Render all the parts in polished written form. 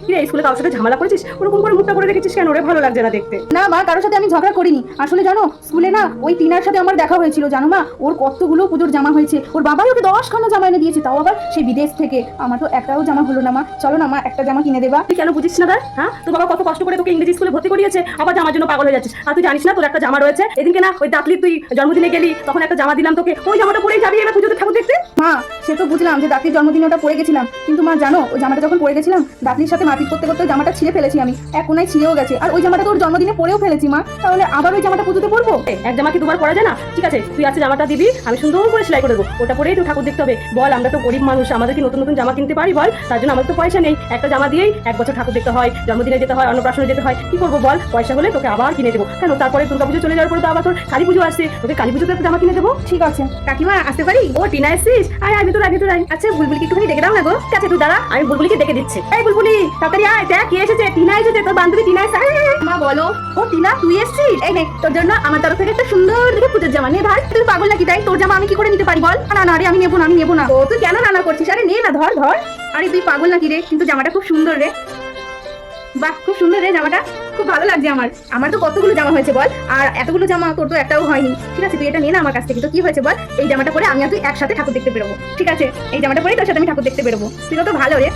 কি রে, স্কুলে কারোর সাথে ঝামেলা করেছিস? ওরকম করে মুখটা করে রেখেছিস কেন রে? ভালো লাগছে না দেখতে। না মা, কারোর সাথে আমি ঝগড়া করিনি। আসলে জানো, স্কুলে না ওই টিনার সাথে আমার দেখা হয়েছিল। জানো মা, ওর কতগুলো পুজোর জামা হয়েছে, ওর বাবাই ওকে 10খানা জামা এনে দিয়েছে, তাও আবার সেই বিদেশ থেকে। আমার তো একটাও জামা হলো না মা। চলো না মা, একটা জামা কিনে দেবা। তুই কেন বুঝিস না? হ্যাঁ, তোর বাবা কত কষ্ট করে তোকে ইংরেজি স্কুলে ভর্তি করিয়েছে, আবার জামার জন্য পাগল হয়ে যাচ্ছিস। আর তুই জানিস না তোর একটা জামা রয়েছে? এদিনকে না ওই দাতলির তুই জন্মদিনে গেলি, তখন একটা জামা দিলাম তোকে, ওই জামাটা পরেই যাবি এবার পুজোতে ঠাকুর দেখতে। মা, সে তো বুঝলাম যে দাঁতলির জন্মদিনে ওটা পরে গেছিলাম, কিন্তু মা জানো, ওই জামাটা যখন পরে গেছিলাম দাঁতলির সাথে মারপিট করতে করতে ওই জামাটা ছিঁড়ে ফেলেছি আমি। এক কোনায় ছিঁড়েও গেছে, আর ওই জামাটা তো ওর জন্মদিনে পরেও ফেলেছি মা। তাহলে আবার ওই জামাটা পুজোতে পরবো? এক জামা কি দুবার পরা যায় না? ঠিক আছে, তুই আজকে জামাটা দিবি, আমি সুন্দর করে সেলাই করে দেবো, ওটা পরেই তো ঠাকুর দেখতে হবে। বল, আমরা তো গরিব মানুষ, আমাদের কি নতুন নতুন জামা কিনতে পারি বল? তার জন্য আমাদের তো পয়সা নেই। একটা জামা দিয়েই 1 বছর ঠাকুর দেখতে হয়, জন্মদিনে যেতে হয়, অন্নপ্রাশনে যেতে হয়। কি করবো বল? পয়সা হলে তোকে আবার কিনে দেবো। কেন, তারপরে দুর্গা পুজো চলে যাওয়ার পরে তো আবার তোর কালী পুজো আসছে, তোকে কালী পুজোতে একটা জামা কিনে দেবো। ঠিক আছে কাকিমা, আসতে পারি? ও টিনা এসছিস? আয় আয়, ভিতর আয় ভিতর আয়। আচ্ছা, বুলবুলকে একটুখানি ডেকে দাও না গো। ঠিক আছে, তুই দাঁড়া, আমি বুলবুলিকে ডেকে দিচ্ছি। এই বুলবুলি, তাড়াতাড়ি আয়, দেখ কে এসেছে। টিনা এসেছে, তোর বান্ধবী টিনা এসেছে। আয়, আয়, আয়। মা বলো। ও টিনা, তুই এসেছিস? এই নে, তোর জন্য আমার তরফ থেকে একটা সুন্দর দেখে পুজোর জামা নিয়ে ধর। তুই পাগল নাকি? তাই তোর জামা আমি কি করে নিতে পারি বল? না না রে, আমি নেবো না, আমি নেবো না। ও তুই কেন নানা করছিস? আরে নে না, ধর ধর। আরে তুই পাগল নাকি রে? কিন্তু জামাটা খুব সুন্দর রে। বাহ, খুব সুন্দর রে জামাটা, খুব ভালো লাগছে আমার। আমার তো কতগুলো জামা হয়েছে বল, আর এতগুলো জামা তোর তো একটাও হয়নি। ঠিক আছে, তুই এটা নে না আমার কাছ থেকে। তো কি হয়েছে বল? এই জামাটা পরে আমি আর তুই একসাথে ঠাকুর দেখতে বেরোবো। ঠিক আছে, এই জামাটা পরে তোর সাথে আমি ঠাকুর দেখতে বেরোবো। তুই তো ভালো রে।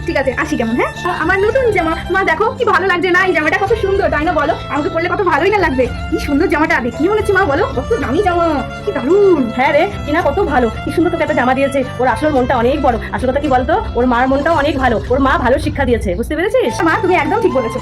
ঠিক আছে, আসি কেমন? হ্যাঁ, আমার নতুন জামা। মা দেখো কি ভালো লাগছে না? এই জামাটা কত সুন্দর, তাই না বলো? আমাকে পরলে কত ভালোই না লাগবে। কি সুন্দর জামাটা, দেখি মনে হচ্ছে মা, বলো কত দামি জামা, কি দারুণ। হ্যাঁ রে টিনা, কত ভালো, কি সুন্দর তোকে একটা জামা দিয়েছে। ওর আসল মনটা অনেক বড়। আসল কথা কি বলতো, ওর মার মনটাও অনেক ভালো, ওর মা ভালো শিক্ষা দিয়েছে, বুঝতে পেরেছিস? মা, তুমি একদম ঠিক বলেছো।